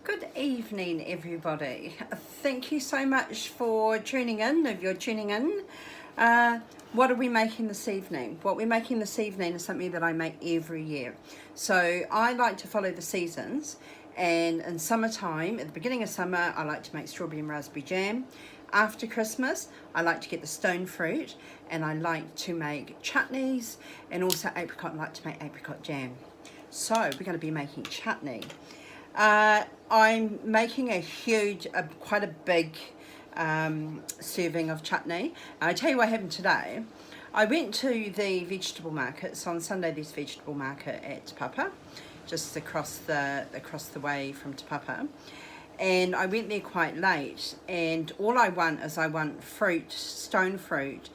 Good evening, everybody. Thank you so much for tuning in. If you're tuning in, what are we making this evening? What we're making this evening is something that I make every year. So I like to follow the seasons, and in summertime, at the beginning of summer, I like to make strawberry and raspberry jam. After Christmas, I like to get the stone fruit, and I like to make chutneys, and also apricot. I like to make apricot jam. So we're going to be making chutney. I'm making a huge, quite a big serving of chutney. And I tell you what happened today. I went to the vegetable markets on Sunday. There's vegetable market at Te Papa, just across the way from Te Papa. And I went there quite late, and all I want is fruit, stone fruit,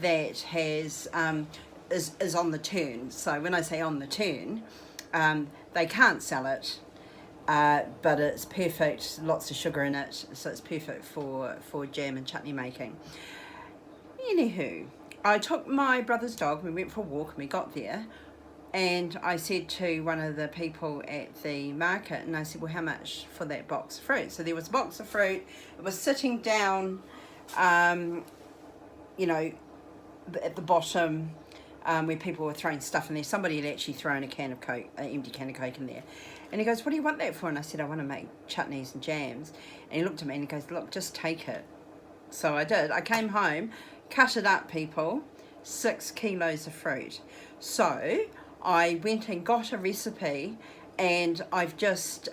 that has is on the turn. So when I say on the turn, they can't sell it. But it's perfect, lots of sugar in it, so it's perfect for jam and chutney making. Anywho, I took my brother's dog, we went for a walk, and we got there, and I said to one of the people at the market, and I said, well, how much for that box of fruit? So there was a box of fruit, it was sitting down, you know, at the bottom, where people were throwing stuff in there. Somebody had actually thrown a can of Coke, an empty can of Coke in there. And he goes, what do you want that for? And I said, I want to make chutneys and jams. And he looked at me and he goes, look, just take it. So I did. I came home, cut it up, people, 6 kilos of fruit. So I went and got a recipe, and I've just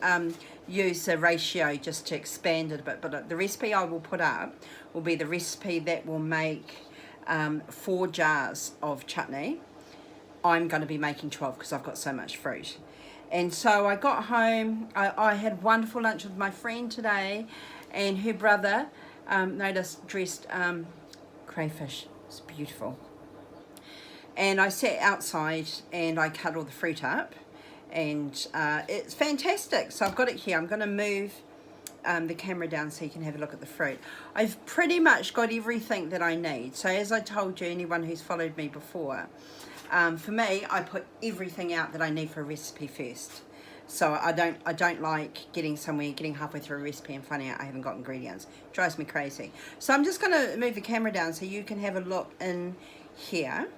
used a ratio just to expand it a bit. But the recipe I will put up will be the recipe that will make 4 jars of chutney. I'm going to be making 12 because I've got so much fruit. And so I got home, I had a wonderful lunch with my friend today, and her brother noticed dressed crayfish. It's beautiful. And I sat outside and I cut all the fruit up, and it's fantastic. So I've got it here. I'm going to move the camera down so you can have a look at the fruit. I've pretty much got everything that I need. So as I told you, anyone who's followed me before, for me, I put everything out that I need for a recipe first. So I don't like getting halfway through a recipe and finding out I haven't got ingredients. It drives me crazy. So I'm just going to move the camera down so you can have a look in here,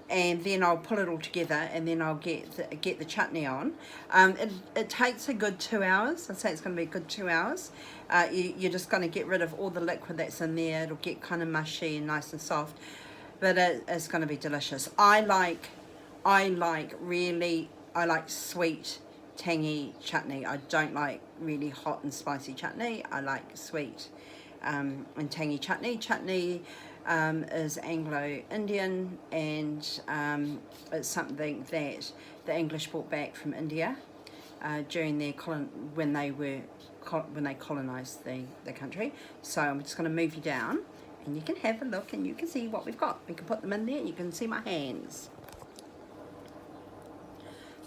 and then I'll pull it all together, and then I'll get the chutney on. It takes a good 2 hours. I'd say it's going to be a good 2 hours. You're just going to get rid of all the liquid that's in there. It'll get kind of mushy and nice and soft, but it's going to be delicious. I like sweet, tangy chutney. I don't like really hot and spicy chutney. I like sweet and tangy chutney. Chutney is Anglo-Indian, and it's something that the English brought back from India during their when they colonized the country. So I'm just going to move you down, and you can have a look and you can see what we've got. We can put them in there and you can see my hands.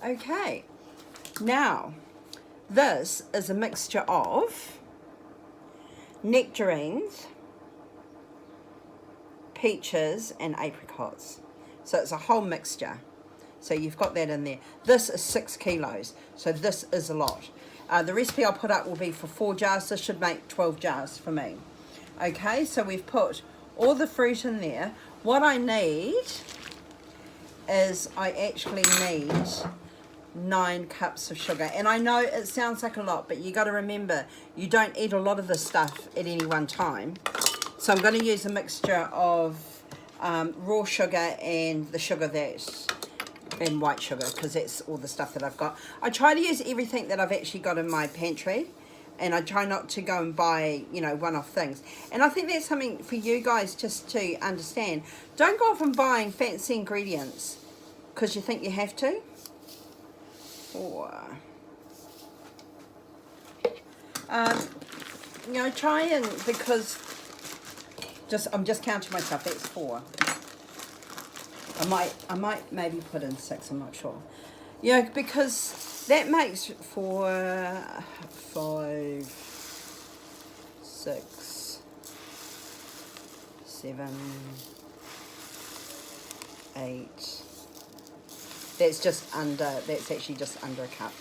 Okay, now this is a mixture of nectarines, peaches and apricots. So it's a whole mixture. So you've got that in there. This is 6 kilos, so this is a lot. The recipe I'll put up will be for 4 jars. This should make 12 jars for me. Okay, so we've put all the fruit in there. What I need is I actually need 9 cups of sugar. And I know it sounds like a lot, but you got to remember, you don't eat a lot of this stuff at any one time. So I'm going to use a mixture of raw sugar and the sugar and white sugar, because that's all the stuff that I've got. I try to use everything that I've actually got in my pantry, and I try not to go and buy, one-off things. And I think that's something for you guys just to understand. Don't go off and buying fancy ingredients because you think you have to. Or, try and, because I'm just counting myself, that's 4. I might maybe put in 6, I'm not sure. Because that makes 4, 5, 6, 7, 8. That's actually just under a cup.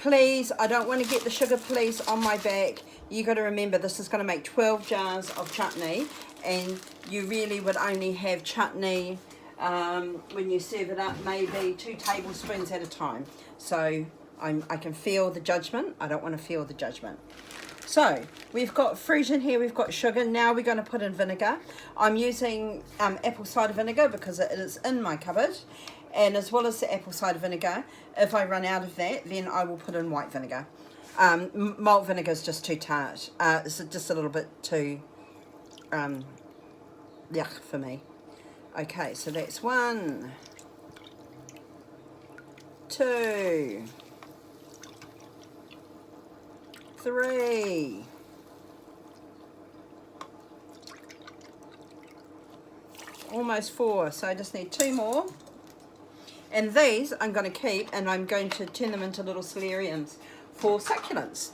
please, I don't want to get the sugar police on my back. You got to remember, this is going to make 12 jars of chutney, and you really would only have chutney when you serve it up, maybe 2 tablespoons at a time. So I can feel the judgment. I don't want to feel the judgment. So we've got fruit in here, we've got sugar. Now we're going to put in vinegar. I'm using apple cider vinegar because it is in my cupboard. And as well as the apple cider vinegar, if I run out of that, then I will put in white vinegar. Malt vinegar is just too tart. It's just a little bit too yuck for me. Okay, so that's 1, 2, 3, 4. So I just need 2 more. And these I'm going to keep, and I'm going to turn them into little solariums for succulents.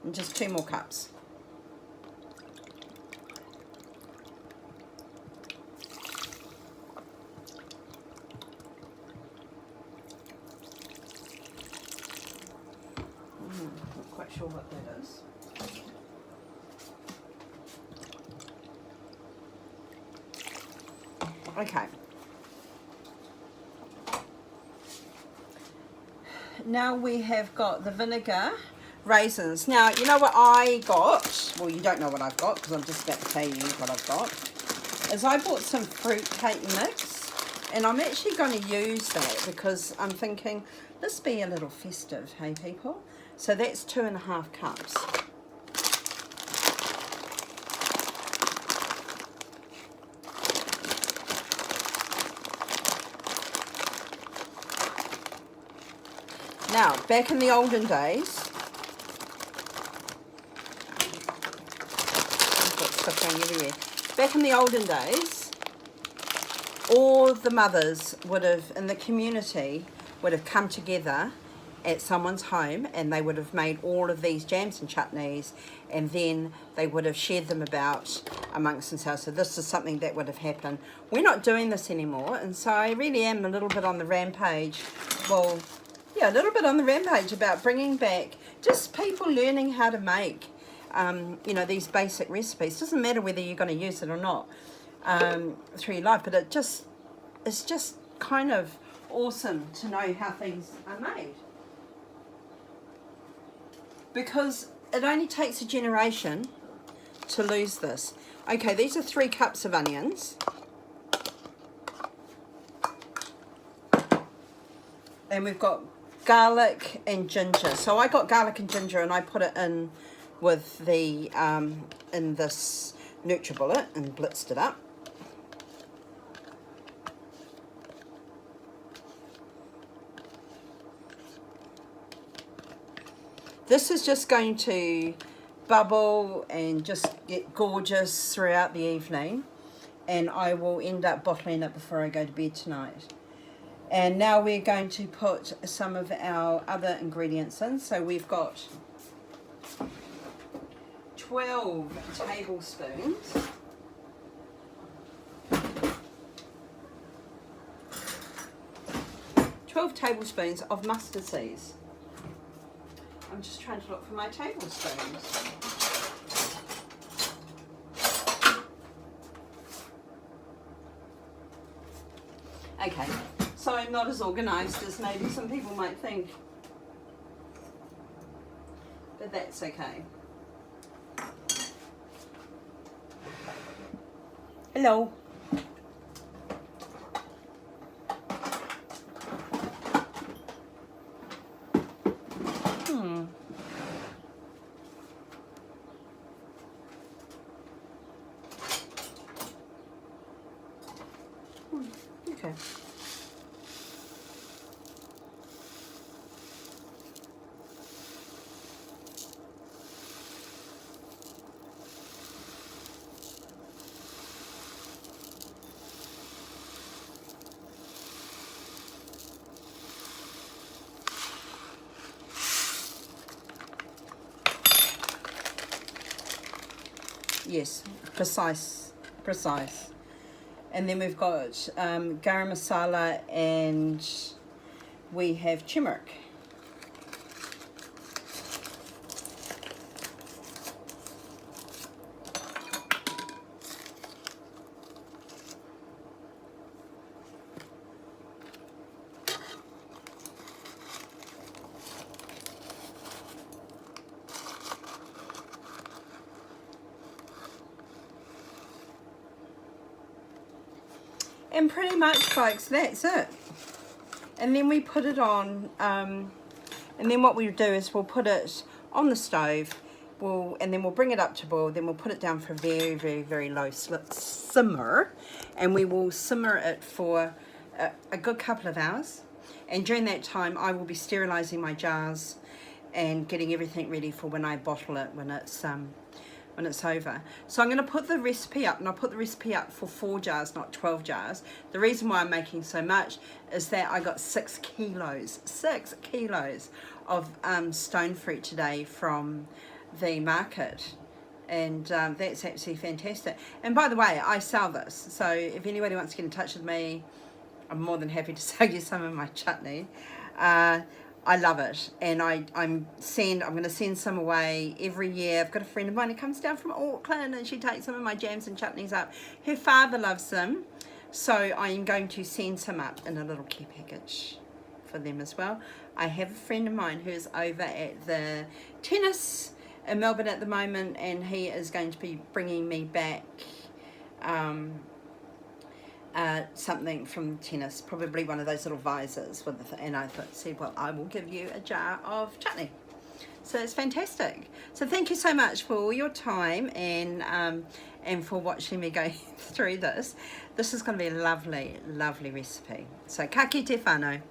And just 2 more cups. Not quite sure what that is. Okay. Now we have got the vinegar, raisins. Now, you know what I got? Well, you don't know what I've got because I'm just about to tell you what I've got. Is I bought some fruit cake mix, and I'm actually going to use that because I'm thinking this be a little festive, hey people? So that's 2.5 cups. Now, back in the olden days, I've got stuff going everywhere. Back in the olden days, all the mothers would have, in the community, would have come together at someone's home, and they would have made all of these jams and chutneys, and then they would have shared them about amongst themselves. So this is something that would have happened. We're not doing this anymore, and so I really am a little bit on the rampage. Well, yeah, a little bit on the rampage about bringing back just people learning how to make, you know, these basic recipes. Doesn't matter whether you're going to use it or not through your life, but it's just kind of awesome to know how things are made. Because it only takes a generation to lose this. Okay, these are 3 cups of onions. And we've got garlic and ginger. So I got garlic and ginger, and I put it in with the in this NutriBullet and blitzed it up. This is just going to bubble and just get gorgeous throughout the evening, and I will end up bottling it before I go to bed tonight. And now we're going to put some of our other ingredients in. So we've got 12 tablespoons of mustard seeds. I'm just trying to look for my tablespoons. Okay. So I'm not as organised as maybe some people might think, but that's okay. Hello. Okay. Yes, precise. And then we've got garam masala, and we have turmeric. And pretty much, folks, that's it. And then we put it on, and then what we do is we'll put it on the stove, and then we'll bring it up to boil, then we'll put it down for a very, very, very low simmer, and we will simmer it for a good couple of hours. And during that time, I will be sterilising my jars and getting everything ready for when I bottle it when it's over. So I'm going to put the recipe up, and I'll put the recipe up for 4 jars, not 12 jars. The reason why I'm making so much is that I got 6 kilos of stone fruit today from the market, and that's absolutely fantastic. And by the way, I sell this, so if anybody wants to get in touch with me, I'm more than happy to sell you some of my chutney. I love it, and I'm going to send some away every year. I've got a friend of mine who comes down from Auckland, and she takes some of my jams and chutneys up. Her father loves them, so I am going to send some up in a little care package for them as well. I have a friend of mine who's over at the tennis in Melbourne at the moment, and he is going to be bringing me back something from tennis, probably one of those little visors with and I said, well, I will give you a jar of chutney. So it's fantastic. So thank you so much for all your time and for watching me go through this. This is going to be a lovely, lovely recipe. So ka kite whānau.